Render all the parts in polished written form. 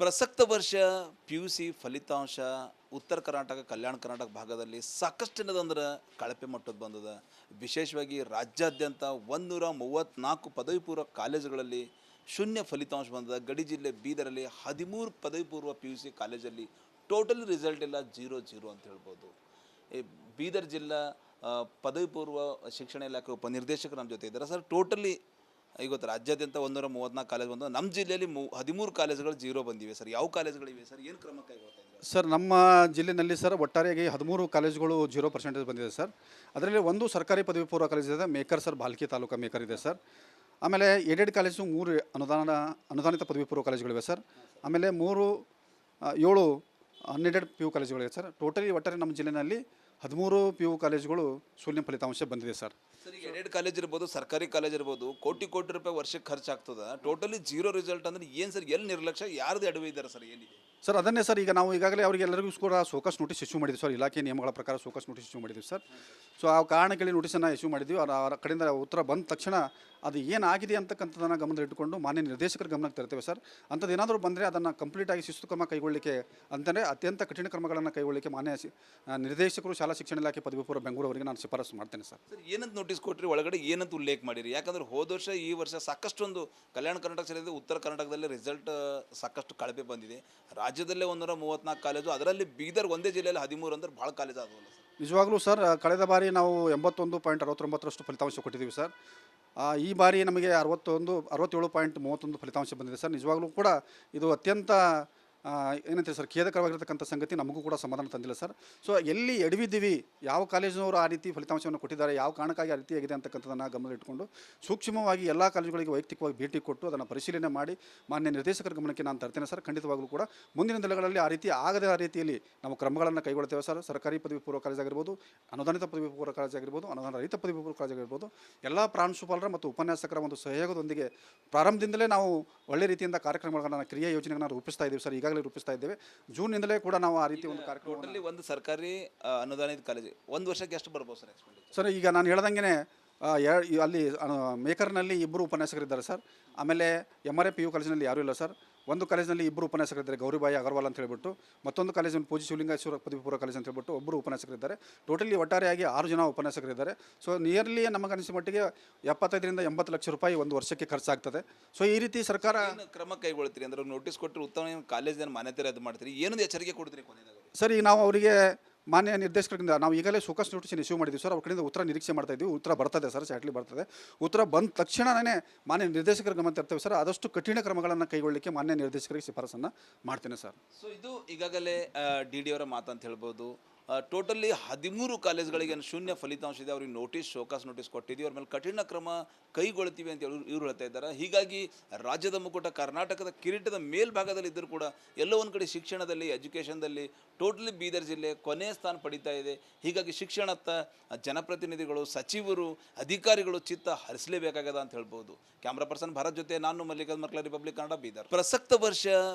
ಪ್ರಸಕ್ತ ವರ್ಷ PUC ಫಲಿತಾಂಶ ಉತ್ತರ ಕರ್ನಾಟಕ ಕಲ್ಯಾಣ ಕರ್ನಾಟಕ ಭಾಗದಲ್ಲಿ ಸಾಕಷ್ಟು ಏನದಂದ್ರೆ ಕಳಪೆ ಮಟ್ಟದ ಬಂದದ. ವಿಶೇಷವಾಗಿ ರಾಜ್ಯಾದ್ಯಂತ 134 ಪದವಿ ಪೂರ್ವ ಕಾಲೇಜುಗಳಲ್ಲಿ ಶೂನ್ಯ ಫಲಿತಾಂಶ ಬಂದದ. ಗಡಿ ಜಿಲ್ಲೆ ಬೀದರಲ್ಲಿ 13 ಪದವಿ ಪೂರ್ವ PUC ಕಾಲೇಜಲ್ಲಿ ಟೋಟಲ್ ರಿಸಲ್ಟ್ ಎಲ್ಲ 0-0 ಅಂತ ಹೇಳ್ಬೋದು. ಈ ಬೀದರ್ ಜಿಲ್ಲಾ ಪದವಿ ಪೂರ್ವ ಶಿಕ್ಷಣ ಇಲಾಖೆ ಉಪನಿರ್ದೇಶಕರು ನಮ್ಮ ಜೊತೆ ಇದ್ದಾರೆ. ಸರ್, ಟೋಟಲಿ ಇವತ್ತು ರಾಜ್ಯಾದ್ಯಂತ 134 ಕಾಲೇಜ್ ಬಂದು ನಮ್ಮ ಜಿಲ್ಲೆಯಲ್ಲಿ 13 ಕಾಲೇಜುಗಳು 0 ಬಂದಿವೆ. ಸರ್, ಯಾವ ಕಾಲೇಜುಗಳಿವೆ ಸರ್, ಏನು ಕ್ರಮ ಕೈಗೊಳ್ತಾ ಇದ್ದಾರೆ? ಸರ್, ನಮ್ಮ ಜಿಲ್ಲೆಯಲ್ಲಿ ಸರ್ ಒಟ್ಟಾರೆಯಾಗಿ 13 ಕಾಲೇಜುಗಳು 0% ಬಂದಿದೆ ಸರ್. ಅದರಲ್ಲಿ ಒಂದು ಸರ್ಕಾರಿ ಪದವಿ ಪೂರ್ವ ಕಾಲೇಜ್ ಇದೆ, maker sir, Bhalki taluk maker ಇದೆ ಸರ್. ಆಮೇಲೆ ಏಡೆಡ್ ಕಾಲೇಜು 3 ಅನುದಾನಿತ ಪದವಿ ಪೂರ್ವ ಕಾಲೇಜುಗಳಿವೆ ಸರ್. ಆಮೇಲೆ 7 ಅನ್ಎಡೆಡ್ PU ಕಾಲೇಜುಗಳಿವೆ ಸರ್. ಟೋಟಲಿ ಒಟ್ಟಾರೆ ನಮ್ಮ ಜಿಲ್ಲೆಯಲ್ಲಿ 13 PU ಕಾಲೇಜುಗಳು ಶೂನ್ಯ ಫಲಿತಾಂಶ ಬಂದಿದೆ ಸರ್. ಸರ್, ಈಗ ಎಡೆಡ್ ಕಾಲೇಜ್ ಇರ್ಬೋದು, ಸರ್ಕಾರಿ ಕಾಲೇಜ್ ಇರ್ಬೋದು, ಕೋಟಿ ರೂಪಾಯಿ ವರ್ಷಕ್ಕೆ ಖರ್ಚಾಗ್ತದೆ. ಟೋಟಲಿ 0 ರಿಸಲ್ಟ್ ಅಂದ್ರೆ ಏನು ಸರ್? ಎಲ್ಲಿ ನಿರ್ಲಕ್ಷ್ಯ, ಯಾರ್ದು ಅಡವೆ ಇದ್ದಾರೆ ಸರ್, ಏನಿದೆ ಸರ್? ಅದನ್ನೇ ಸರ್, ಈಗ ನಾವು ಈಗಾಗಲೇ ಅವರಿಗೆಲ್ಲರಿಗೂ ಕೂಡ ಸೋಕಸ್ ನೋಟಿಸ್ ಇಶ್ಯೂ ಮಾಡಿದ್ವಿ ಸರ್. ಇಲಾಖೆ ನಿಯಮಗಳ ಪ್ರಕಾರ ಸೋಕಸ್ ನೋಟಿಸ್ ಇಶ್ಯೂ ಮಾಡಿದ್ವಿ ಸರ್. ಸೊ ಆ ಕಾರಣಕ್ಕೆ ನೋಟಿಸನ್ನು ಇಶ್ಯೂ ಮಾಡಿದ್ವಿ. ಅವರ ಕಡೆಯಿಂದ ಉತ್ತರ ಬಂದ ತಕ್ಷಣ ಅದು ಏನಾಗಿದೆ ಅಂತಕ್ಕಂಥದ್ದನ್ನು ಗಮನದಲ್ಲಿಟ್ಟುಕೊಂಡು ಮಾನ್ಯ ನಿರ್ದೇಶಕರ ಗಮನಕ್ಕೆ ತರ್ತೇವೆ ಸರ್. ಅಂಥದ್ದು ಏನಾದರೂ ಬಂದರೆ ಅದನ್ನು ಕಂಪ್ಲೀಟಾಗಿ ಶಿಸ್ತು ಕ್ರಮ ಕೈಗೊಳ್ಳಲಿಕ್ಕೆ ಅಂತಂದರೆ ಅತ್ಯಂತ ಕಠಿಣ ಕ್ರಮಗಳನ್ನು ಕೈಗೊಳ್ಳಲಿಕ್ಕೆ ಮಾನ್ಯ ನಿರ್ದೇಶಕರು ಶಾಲಾ ಶಿಕ್ಷಣ ಇಲಾಖೆ ಪದವಿ ಪೂರ್ವ ಬೆಂಗಳೂರು ಅವರಿಗೆ ನಾನು ಶಿಫಾರಸು ಮಾಡ್ತೇನೆ ಸರ್. ಸರ್, ಏನಂತ ನೋಟಿಸ್ ಕೊಟ್ಟರೆ ಒಳಗಡೆ ಏನಂತ ಉಲ್ಲೇಖ ಮಾಡಿರಿ? ಯಾಕಂದ್ರೆ ಹೋದ ವರ್ಷ ಈ ವರ್ಷ ಸಾಕಷ್ಟೊಂದು ಕಲ್ಯಾಣ ಕರ್ನಾಟಕ ಸೇರಿದಂತೆ ಉತ್ತರ ಕರ್ನಾಟಕದಲ್ಲಿ ರಿಸಲ್ಟ್ ಸಾಕಷ್ಟು ಕಳಪೆ ಬಂದಿದೆ. ರಾಜ್ಯದಲ್ಲೇ 134 ಕಾಲೇಜು, ಅದರಲ್ಲಿ ಬೀದರ್ ಒಂದೇ ಜಿಲ್ಲೆಯಲ್ಲಿ 13 ಅಂದ್ರೆ ಭಾಳ ಕಾಲೇಜ್ ಆದವಲ್ಲ ಸರ್? ನಿಜವಾಗ್ಲೂ ಸರ್, ಕಳೆದ ಬಾರಿ ನಾವು 81.69% ಫಲಿತಾಂಶ ಕೊಟ್ಟಿದ್ದೀವಿ ಸರ್. ಈ ಬಾರಿ ನಮಗೆ 67.31 ಫಲಿತಾಂಶ ಬಂದಿದೆ ಸರ್. ನಿಜವಾಗ್ಲೂ ಕೂಡ ಇದು ಅತ್ಯಂತ ಏನಂತೀವಿ ಸರ್, ಖೇದಕರವಾಗಿರ್ತಕ್ಕಂಥ ಸಂಗತಿ. ನಮಗೂ ಕೂಡ ಸಮಾಧಾನ ತಂದಿಲ್ಲ ಸರ್. ಸೊ ಎಲ್ಲಿ ಎಡವಿದ್ದೀವಿ, ಯಾವ ಕಾಲೇಜಿನವರು ಆ ರೀತಿ ಫಲಿತಾಂಶವನ್ನು ಕೊಟ್ಟಿದ್ದಾರೆ, ಯಾವ ಕಾರಣಕ್ಕಾಗಿ ಆ ರೀತಿಯಾಗಿದೆ ಅಂತಕ್ಕಂಥದ್ದನ್ನು ಗಮನದಲ್ಲಿಟ್ಟುಕೊಂಡು ಸೂಕ್ಷ್ಮವಾಗಿ ಎಲ್ಲ ಕಾಲೇಜುಗಳಿಗೆ ವೈಯಕ್ತಿಕವಾಗಿ ಭೇಟಿ ಕೊಟ್ಟು ಅದನ್ನು ಪರಿಶೀಲನೆ ಮಾಡಿ ಮಾನ್ಯ ನಿರ್ದೇಶಕರ ಗಮನಕ್ಕೆ ನಾನು ತರ್ತೇನೆ ಸರ್. ಖಂಡಿತವಾಗಲೂ ಕೂಡ ಮುಂದಿನ ದಿನಗಳಲ್ಲಿ ಆ ರೀತಿ ಆಗದ ರೀತಿಯಲ್ಲಿ ನಾವು ಕ್ರಮಗಳನ್ನು ಕೈಗೊಳ್ತೇವೆ ಸರ್. ಸರ್ಕಾರಿ ಪದವಿ ಪೂರ್ವ ಕಾಲೇಜ್ ಆಗಿರ್ಬೋದು, ಅನುದಾನಿತ ಪದವಿ ಪೂರ್ವ ಕಾಲೇಜ್ ಆಗಿರ್ಬೋದು, ಅನುದಾನ ರಹಿತ ಪದವಿ ಪೂರ್ವ ಕಾಲೇಜ್ ಆಗಿರ್ಬೋದು, ಎಲ್ಲ ಪ್ರಾಂಶುಪಾಲರ ಮತ್ತು ಉಪನ್ಯಾಸಕರ ಒಂದು ಸಹಯೋಗದೊಂದಿಗೆ ಪ್ರಾರಂಭದಿಂದಲೇ ನಾವು ಒಳ್ಳೆ ರೀತಿಯಿಂದ ಕಾರ್ಯಕ್ರಮಗಳನ್ನು, ಕ್ರಿಯಾ ಯೋಜನೆಗಳನ್ನು ರೂಪಿಸ್ತಾ ಇದ್ದೀವಿ ಸರ್. ಈಗಾಗಲೇ ರೂಪಿಸ್ತಾ ಇದ್ದೇವೆ. ಜೂನ್ನಿಂದಲೇ ಕೂಡ ನಾವು ಆ ರೀತಿ ಒಂದು ಕಾರ್ಯಕ್ರಮ. ಟೋಟಲಿ ಒಂದು ಸರ್ಕಾರಿ ಅನುದಾನಿತ ಕಾಲೇಜ್ ಒಂದು ವರ್ಷಕ್ಕೆ ಎಷ್ಟು ಬರ್ಬೋದು ಸರ್ ಎಕ್ಸ್ಪೆಂಡಿಚರ್? ಸರ್, ಈಗ ನಾನು ಹೇಳ್ದಂಗೆ ಅಲ್ಲಿ ಮೇಕರ್ನಲ್ಲಿ 2 ಉಪನ್ಯಾಸಕರಿದ್ದಾರೆ ಸರ್. ಆಮೇಲೆ MRA PU ಕಾಲೇಜಿನಲ್ಲಿ ಯಾರೂ ಇಲ್ಲ ಸರ್. ಒಂದು ಕಾಲೇಜಿನಲ್ಲಿ 2 ಉಪನ್ಯಾಸಕರಿದ್ದಾರೆ, ಗೌರಿಬಾಯಿ ಅಗರ್ವಾಲ್ ಅಂತ ಹೇಳ್ಬಿಟ್ಟು. ಮತ್ತೊಂದು ಕಾಲೇಜಿನಲ್ಲಿ ಪೂಜಿ ಶಿವಲಿಂಗೇಶ್ವರ ಪದವಿ ಪೂರ್ವ ಕಾಲೇಜ್ ಅಂತ ಹೇಳ್ಬಿಟ್ಟು 1 ಉಪನ್ಯಾಸಕರಿದ್ದಾರೆ. ಟೋಟಲಿ ಒಟ್ಟಾರೆಯಾಗಿ 6 ಜನ ಉಪನ್ಯಾಸಕರಿದ್ದಾರೆ. ಸೊ ನಿಯರ್ಲಿ ನಮಗನಿಸಿದ ಮಟ್ಟಿಗೆ 75ರಿಂದ 80 ಲಕ್ಷ ರೂಪಾಯಿ ಒಂದು ವರ್ಷಕ್ಕೆ ಖರ್ಚಾಗ್ತದೆ. ಸೊ ಈ ರೀತಿ ಸರ್ಕಾರ ಕ್ರಮ ಕೈಗೊಳ್ತೀರಿ ಅಂದ್ರೆ ನೋಟಿಸ್ ಕೊಟ್ಟರೆ ಉತ್ತಮ ಕಾಲೇಜಿನ ಮಾನ್ಯತೆ ರದ್ದು ಮಾಡ್ತೀರಿ, ಏನೊಂದು ಎಚ್ಚರಿಕೆ ಕೊಡ್ತೀರಿ ಕೊನೆಯದಾಗ? ಸರ್, ಈಗ ನಾವು ಅವರಿಗೆ ಮಾನ್ಯ ನಿರ್ದೇಶಕರಿಂದ ನಾವು ಈಗಲೇ ಸೋಕಸ್ ನೋಟಿಸ್ ಇಶ್ಯೂ ಮಾಡಿದ್ದೀವಿ ಸರ್. ಅವ್ರ ಕಡೆಯಿಂದ ಉತ್ತರ ನಿರೀಕ್ಷೆ ಮಾಡ್ತಾ ಇದ್ದೀವಿ. ಉತ್ತರ ಬರ್ತದೆ ಸರ್, ಚಾಟ್ಲಿ ಬರ್ತದೆ. ಉತ್ತರ ಬಂದ ತಕ್ಷಣವೇ ಮಾನ್ಯ ನಿರ್ದೇಶಕರ ಗಮನ ತರ್ತೇವೆ ಸರ್. ಆದಷ್ಟು ಕಠಿಣ ಕ್ರಮಗಳನ್ನು ಕೈಗೊಳ್ಳಲಿಕ್ಕೆ ಮಾನ್ಯ ನಿರ್ದೇಶಕರಿಗೆ ಶಿಫಾರಸನ್ನು ಮಾಡ್ತೇನೆ ಸರ್. ಸೊ ಇದು ಈಗಾಗಲೇ DD ಅವರ ಮಾತಂತ ಹೇಳ್ಬೋದು. ಟೋಟಲಿ 13 ಕಾಲೇಜುಗಳಿಗೆ ಶೂನ್ಯ ಫಲಿತಾಂಶ ಇದೆ. ಅವ್ರಿಗೆ ನೋಟಿಸ್, ಶೋಕಾಸ್ ನೋಟಿಸ್ ಕೊಟ್ಟಿದ್ದೀವಿ. ಅವ್ರ ಮೇಲೆ ಕಠಿಣ ಕ್ರಮ ಕೈಗೊಳ್ತೀವಿ ಅಂತ ಇವ್ರು ಹೇಳ್ತಾ ಇದ್ದಾರೆ. ಹೀಗಾಗಿ ರಾಜ್ಯದ ಮುಕುಟ ಕರ್ನಾಟಕದ ಕಿರೀಟದ ಮೇಲ್ಭಾಗದಲ್ಲಿ ಇದ್ದರೂ ಕೂಡ ಎಲ್ಲೋ ಒಂದು ಕಡೆ ಶಿಕ್ಷಣದಲ್ಲಿ, ಎಜುಕೇಷನ್ದಲ್ಲಿ ಟೋಟಲಿ ಬೀದರ್ ಜಿಲ್ಲೆ ಕೊನೆಯ ಸ್ಥಾನ ಪಡೀತಾ ಇದೆ. ಹೀಗಾಗಿ ಶಿಕ್ಷಣತ್ತ ಜನಪ್ರತಿನಿಧಿಗಳು, ಸಚಿವರು, ಅಧಿಕಾರಿಗಳು ಚಿತ್ತ ಹರಿಸಲೇಬೇಕಾಗದ ಅಂತ ಹೇಳ್ಬೋದು. ಕ್ಯಾಮ್ರಾ ಪರ್ಸನ್ ಭರತ್ ಜೊತೆ ನಾನು ಮಲ್ಲಿಕಾರ್ಜುನ್ ಮರ್ಕಲ, ರಿಪಬ್ಲಿಕ್ ಕನ್ನಡ, ಬೀದರ್. ಪ್ರಸಕ್ತ ವರ್ಷ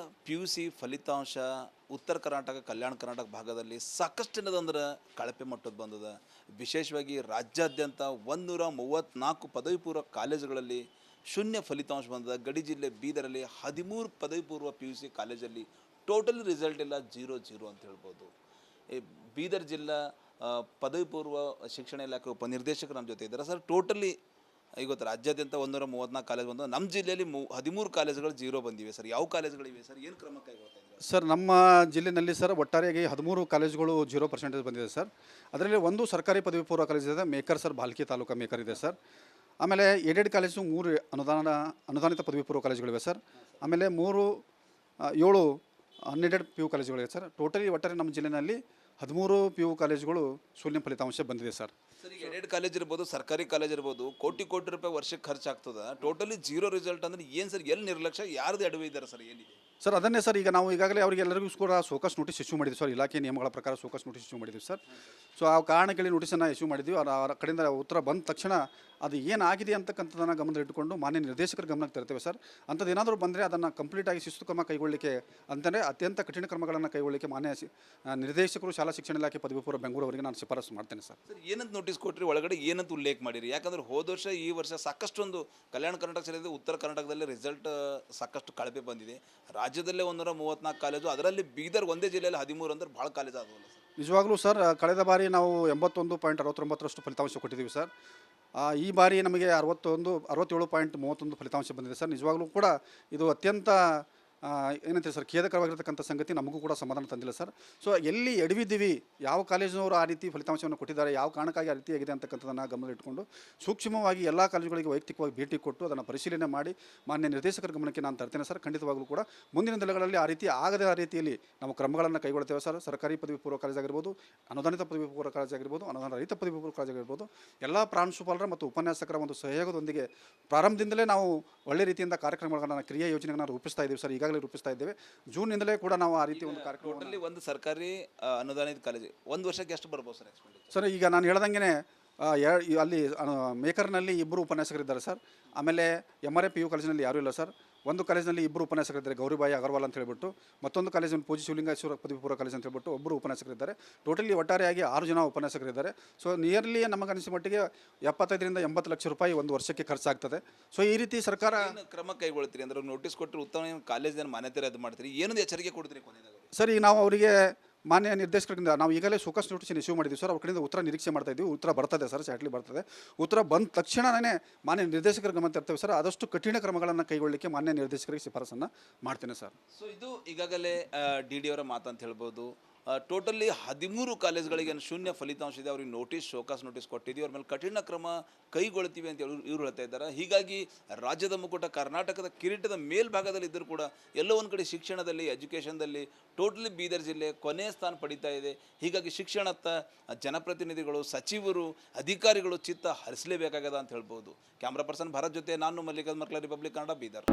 PUC ಫಲಿತಾಂಶ ಉತ್ತರ ಕರ್ನಾಟಕ ಕಲ್ಯಾಣ ಕರ್ನಾಟಕ ಭಾಗದಲ್ಲಿ ಸಾಕಷ್ಟು ಏನದಂದ್ರೆ ಕಳಪೆ ಮಟ್ಟದ ಬಂದದ. ವಿಶೇಷವಾಗಿ ರಾಜ್ಯಾದ್ಯಂತ 134 ಪದವಿ ಪೂರ್ವ ಕಾಲೇಜುಗಳಲ್ಲಿ ಶೂನ್ಯ ಫಲಿತಾಂಶ ಬಂದದ. ಗಡಿ ಜಿಲ್ಲೆ ಬೀದರಲ್ಲಿ 13 ಪದವಿ ಪೂರ್ವ PUC ಕಾಲೇಜಲ್ಲಿ ಟೋಟಲ್ ರಿಸಲ್ಟ್ ಎಲ್ಲ 0-0 ಅಂತ ಹೇಳ್ಬೋದು. ಈ ಬೀದರ್ ಜಿಲ್ಲಾ ಪದವಿ ಪೂರ್ವ ಶಿಕ್ಷಣ ಇಲಾಖೆ ಉಪನಿರ್ದೇಶಕರು ನಮ್ಮ ಜೊತೆ ಇದ್ದಾರೆ. ಸರ್, ಟೋಟಲಿ ಇವತ್ತು ರಾಜ್ಯಾದ್ಯಂತ 134 ಕಾಲೇಜ್ ಬಂದು ನಮ್ಮ ಜಿಲ್ಲೆಯಲ್ಲಿ 13 ಕಾಲೇಜುಗಳು 0 ಬಂದಿವೆ. ಸರ್, ಯಾವ ಕಾಲೇಜುಗಳಿವೆ ಸರ್, ಏನು ಕ್ರಮ ಕೈಗೊಳ್ತಾ ಇದ್ದಾರೆ? ಸರ್, ನಮ್ಮ ಜಿಲ್ಲೆಯಲ್ಲಿ ಸರ್ ಒಟ್ಟಾರೆಯಾಗಿ 13 ಕಾಲೇಜುಗಳು 0% ಬಂದಿದೆ ಸರ್. ಅದರಲ್ಲಿ ಒಂದು ಸರ್ಕಾರಿ ಪದವಿ ಪೂರ್ವ ಕಾಲೇಜ್ ಇದೆ, maker sir, Bhalki taluk maker ಇದೆ ಸರ್. ಆಮೇಲೆ ಏಡೆಡ್ ಕಾಲೇಜು 3 ಅನುದಾನಿತ ಪದವಿ ಪೂರ್ವ ಕಾಲೇಜುಗಳಿವೆ ಸರ್. ಆಮೇಲೆ 7 ಅನ್ಎಡೆಡ್ PU ಕಾಲೇಜುಗಳಿವೆ ಸರ್. ಟೋಟಲಿ ಒಟ್ಟಾರೆ ನಮ್ಮ ಜಿಲ್ಲೆಯಲ್ಲಿ 13 PU ಕಾಲೇಜುಗಳು ಶೂನ್ಯ ಫಲಿತಾಂಶ ಬಂದಿದೆ ಸರ್. ಸರ್, ಈಗ ಎಡೆಡ್ ಕಾಲೇಜ್ ಇರ್ಬೋದು, ಸರ್ಕಾರಿ ಕಾಲೇಜ್ ಇರ್ಬೋದು, ಕೋಟಿ ರೂಪಾಯಿ ವರ್ಷಕ್ಕೆ ಖರ್ಚಾಗ್ತದೆ. ಟೋಟಲಿ 0 ರಿಸಲ್ಟ್ ಅಂದ್ರೆ ಏನು ಸರ್? ಎಲ್ಲಿ ನಿರ್ಲಕ್ಷ್ಯ, ಯಾರ್ದು ಅಡವೆ ಇದ್ದಾರೆ ಸರ್, ಏನಿದೆ ಸರ್? ಅದನ್ನೇ ಸರ್, ಈಗ ನಾವು ಈಗಾಗಲೇ ಅವರಿಗೆಲ್ಲರಿಗೂ ಕೂಡ ಸೋಕಸ್ ನೋಟಿಸ್ ಇಶ್ಯೂ ಮಾಡಿದ್ವಿ ಸರ್. ಇಲಾಖೆ ನಿಯಮಗಳ ಪ್ರಕಾರ ಸೋಕಸ್ ನೋಟಿಸ್ ಇಶ್ಯೂ ಮಾಡಿದ್ವಿ ಸರ್. ಸೊ ಆ ಕಾರಣಕ್ಕೆ ನೋಟಿಸನ್ನು ಇಶ್ಯೂ ಮಾಡಿದ್ವಿ. ಅವರ ಕಡೆಯಿಂದ ಉತ್ತರ ಬಂದ ತಕ್ಷಣ ಅದು ಏನಾಗಿದೆ ಅಂತಕ್ಕಂಥದ್ದನ್ನು ಗಮನದಲ್ಲಿಟ್ಟುಕೊಂಡು ಮಾನ್ಯ ನಿರ್ದೇಶಕರ ಗಮನಕ್ಕೆ ತರ್ತೇವೆ ಸರ್. ಅಂಥದ್ದು ಏನಾದರೂ ಬಂದರೆ ಅದನ್ನು ಕಂಪ್ಲೀಟಾಗಿ ಶಿಸ್ತು ಕ್ರಮ ಕೈಗೊಳ್ಳಲಿಕ್ಕೆ ಅಂತಂದರೆ ಅತ್ಯಂತ ಕಠಿಣ ಕ್ರಮಗಳನ್ನು ಕೈಗೊಳ್ಳಲಿಕ್ಕೆ ಮಾನ್ಯ ನಿರ್ದೇಶಕರು ಶಾಲಾ ಶಿಕ್ಷಣ ಇಲಾಖೆ ಪದವಿ ಪೂರ್ವ ಬೆಂಗಳೂರು ಅವರಿಗೆ ನಾನು ಶಿಫಾರಸು ಮಾಡ್ತೇನೆ ಸರ್. ಸರ್ ಏನಂತ ನೋಟಿಸ್ ಕೊಟ್ಟರಿ, ಒಳಗಡೆ ಏನಂತ ಉಲ್ಲೇಖ ಮಾಡಿರಿ? ಯಾಕಂದ್ರೆ ಹೋದ ವರ್ಷ ಈ ವರ್ಷ ಸಾಕಷ್ಟೊಂದು ಕಲ್ಯಾಣ ಕರ್ನಾಟಕ ಸೇರಿದಂತೆ ಉತ್ತರ ಕರ್ನಾಟಕದಲ್ಲಿ ರಿಸಲ್ಟ್ ಸಾಕಷ್ಟು ಕಳಪೆ ಬಂದಿದೆ. ರಾಜ್ಯದಲ್ಲೇ 134 ಕಾಲೇಜು, ಅದರಲ್ಲಿ ಬೀದರ್ ಒಂದೇ ಜಿಲ್ಲೆಯಲ್ಲಿ 13 ಅಂದ್ರೆ ಭಾಳ ಕಾಲೇಜ್ ಆದವಲ್ಲ ಸರ್? ನಿಜವಾಗ್ಲೂ ಸರ್, ಕಳೆದ ಬಾರಿ ನಾವು 81.69% ಫಲಿತಾಂಶ ಕೊಟ್ಟಿದ್ದೀವಿ ಸರ್. ಈ ಬಾರಿ ನಮಗೆ 67.31 ಫಲಿತಾಂಶ ಬಂದಿದೆ ಸರ್. ನಿಜವಾಗ್ಲೂ ಕೂಡ ಇದು ಅತ್ಯಂತ ಏನಂತೀವಿ ಸರ್, ಖೇದಕರವಾಗಿರ್ತಕ್ಕಂಥ ಸಂಗತಿ, ನಮಗೂ ಕೂಡ ಸಮಾಧಾನ ತಂದಿಲ್ಲ ಸರ್. ಸೊ ಎಲ್ಲಿ ಎಡವಿದ್ದೀವಿ, ಯಾವ ಕಾಲೇಜಿನವರು ಆ ರೀತಿ ಫಲಿತಾಂಶವನ್ನು ಕೊಟ್ಟಿದ್ದಾರೆ, ಯಾವ ಕಾರಣಕ್ಕಾಗಿ ಆ ರೀತಿಯಾಗಿದೆ ಅಂತಕ್ಕಂಥದ್ದನ್ನು ಗಮನದಲ್ಲಿಟ್ಟುಕೊಂಡು ಸೂಕ್ಷ್ಮವಾಗಿ ಎಲ್ಲ ಕಾಲೇಜುಗಳಿಗೆ ವೈಯಕ್ತಿಕವಾಗಿ ಭೇಟಿ ಕೊಟ್ಟು ಅದನ್ನು ಪರಿಶೀಲನೆ ಮಾಡಿ ಮಾನ್ಯ ನಿರ್ದೇಶಕರ ಗಮನಕ್ಕೆ ನಾನು ತರ್ತೇನೆ ಸರ್. ಖಂಡಿತವಾಗಲೂ ಕೂಡ ಮುಂದಿನ ದಿನಗಳಲ್ಲಿ ಆ ರೀತಿ ಆಗದ ರೀತಿಯಲ್ಲಿ ನಾವು ಕ್ರಮಗಳನ್ನು ಕೈಗೊಳ್ತೇವೆ ಸರ್. ಸರ್ಕಾರಿ ಪದವಿ ಪೂರ್ವ ಕಾಲೇಜ್ ಆಗಿರ್ಬೋದು, ಅನುದಾನಿತ ಪದವಿ ಪೂರ್ವ ಕಾಲೇಜ್ ಆಗಿರ್ಬೋದು, ಅನುದಾನ ರಹಿತ ಪದವಿ ಪೂರ್ವ ಕಾಲೇಜ್ ಆಗಿರ್ಬೋದು, ಎಲ್ಲ ಪ್ರಾಂಶುಪಾಲರ ಮತ್ತು ಉಪನ್ಯಾಸಕರ ಒಂದು ಸಹಯೋಗದೊಂದಿಗೆ ಪ್ರಾರಂಭದಿಂದಲೇ ನಾವು ಒಳ್ಳೆ ರೀತಿಯಿಂದ ಕಾರ್ಯಕ್ರಮಗಳನ್ನು, ಕ್ರಿಯಾ ಯೋಜನೆಗಳನ್ನು ರೂಪಿಸ್ತಾ ಇದ್ದೀವಿ ಸರ್. ಈಗಾಗಲೇ ರೂಪಿಸ್ತಾ ಇದ್ದೇವೆ. ಜೂನ್ನಿಂದಲೇ ಕೂಡ ನಾವು ಆ ರೀತಿ ಒಂದು ಕಾರ್ಯಕ್ರಮ. ಟೋಟಲಿ ಒಂದು ಸರ್ಕಾರಿ ಅನುದಾನಿತ ಕಾಲೇಜ್ ಒಂದು ವರ್ಷಕ್ಕೆ ಎಷ್ಟು ಬರ್ಬೋದು ಸರ್ ಎಕ್ಸ್ಪೆಂಡಿಚರ್? ಸರ್ ಈಗ ನಾನು ಹೇಳ್ದಂಗೆ ಅಲ್ಲಿ ಮೇಕರ್ನಲ್ಲಿ 2 ಉಪನ್ಯಾಸಕರಿದ್ದಾರೆ ಸರ್. ಆಮೇಲೆ MRA PU ಕಾಲೇಜಿನಲ್ಲಿ ಯಾರೂ ಇಲ್ಲ ಸರ್. ಒಂದು ಕಾಲೇಜಿನಲ್ಲಿ 2 ಉಪನ್ಯಾಸಕರಿದ್ದಾರೆ, ಗೌರಿಬಾಯಿ ಅಗರ್ವಾಲ್ ಅಂತ ಹೇಳ್ಬಿಟ್ಟು. ಮತ್ತೊಂದು ಕಾಲೇಜಿನಲ್ಲಿ ಪೂಜಿ ಶಿವಲಿಂಗೇಶ್ವರ ಪದವಿ ಪೂರ್ವ ಕಾಲೇಜ್ ಅಂತ ಹೇಳ್ಬಿಟ್ಟು 1 ಉಪನ್ಯಾಸಕರಿದ್ದಾರೆ. ಟೋಟಲಿ ಒಟ್ಟಾರೆಯಾಗಿ 6 ಜನ ಉಪನ್ಯಾಸಕರಿದ್ದಾರೆ. ಸೊ ನಿಯರ್ಲಿ ನಮಗನಿಸಿದ ಮಟ್ಟಿಗೆ 75 ರಿಂದ 80 ಲಕ್ಷ ರೂಪಾಯಿ ಒಂದು ವರ್ಷಕ್ಕೆ ಖರ್ಚಾಗ್ತದೆ. ಸೊ ಈ ರೀತಿ ಸರ್ಕಾರ ಕ್ರಮ ಕೈಗೊಳ್ತೀರಿ ಅಂದ್ರೆ ನೋಟಿಸ್ ಕೊಟ್ಟರೆ ಉತ್ತಮ ಕಾಲೇಜಿನ ಮಾನ್ಯತೆ ರದ್ದು ಮಾಡ್ತೀರಿ, ಏನೊಂದು ಎಚ್ಚರಿಕೆ ಕೊಡ್ತೀರಿ ಕೊನೆಯದಾಗ? ಸರ್ ಈಗ ನಾವು ಅವರಿಗೆ ಮಾನ್ಯ ನಿರ್ದೇಶಕರಿಂದ ನಾವು ಈಗಲೇ ಸೋಕಸ್ ನೋಟಿಸ್ ಇಶ್ಯೂ ಮಾಡಿದ್ದೀವಿ ಸರ್. ಅವ್ರ ಕಡೆಯಿಂದ ಉತ್ತರ ನಿರೀಕ್ಷೆ ಮಾಡ್ತಾ ಇದ್ದೀವಿ. ಉತ್ತರ ಬರ್ತದೆ ಸರ್, ಶಾರ್ಟ್ಲಿ ಬರ್ತದೆ. ಉತ್ತರ ಬಂದ ತಕ್ಷಣವೇ ಮಾನ್ಯ ನಿರ್ದೇಶಕರ ಗಮನ ತರ್ತೇವೆ ಸರ್. ಆದಷ್ಟು ಕಠಿಣ ಕ್ರಮಗಳನ್ನು ಕೈಗೊಳ್ಳಲಿಕ್ಕೆ ಮಾನ್ಯ ನಿರ್ದೇಶಕರಿಗೆ ಶಿಫಾರಸನ್ನು ಮಾಡ್ತೇನೆ ಸರ್. ಸೊ ಇದು ಈಗಾಗಲೇ DD ಅವರ ಮಾತಂತ ಹೇಳ್ಬೋದು. ಟೋಟಲಿ 13 ಕಾಲೇಜ್ಗಳಿಗೆ ಶೂನ್ಯ ಫಲಿತಾಂಶ ಇದೆ, ಅವ್ರಿಗೆ ನೋಟಿಸ್, ಶೋಕಾಸ್ ನೋಟಿಸ್ ಕೊಟ್ಟಿದ್ದೀವಿ, ಅವ್ರ ಮೇಲೆ ಕಠಿಣ ಕ್ರಮ ಕೈಗೊಳ್ತೀವಿ ಅಂತ ಇವ್ರು ಹೇಳ್ತಾ ಇದ್ದಾರೆ. ಹೀಗಾಗಿ ರಾಜ್ಯದ ಮುಕುಟ ಕರ್ನಾಟಕದ ಕಿರೀಟದ ಮೇಲ್ಭಾಗದಲ್ಲಿ ಇದ್ದರೂ ಕೂಡ ಎಲ್ಲೋ ಒಂದು ಕಡೆ ಶಿಕ್ಷಣದಲ್ಲಿ, ಎಜುಕೇಷನ್ದಲ್ಲಿ ಟೋಟಲಿ ಬೀದರ್ ಜಿಲ್ಲೆ ಕೊನೆಯ ಸ್ಥಾನ ಪಡಿತಾ ಇದೆ. ಹೀಗಾಗಿ ಶಿಕ್ಷಣತ್ತ ಜನಪ್ರತಿನಿಧಿಗಳು, ಸಚಿವರು, ಅಧಿಕಾರಿಗಳು ಚಿತ್ತ ಹರಿಸಲೇಬೇಕಾಗದ ಅಂತ ಹೇಳ್ಬೋದು. ಕ್ಯಾಮ್ರಾ ಪರ್ಸನ್ ಭಾರತ್ ಜೊತೆ ನಾನು ಮಲ್ಲಿಕಾರ್ಜುನ್ ಮರ್ಕಲ, ರಿಪಬ್ಲಿಕ್ ಕನ್ನಡ, ಬೀದರ್.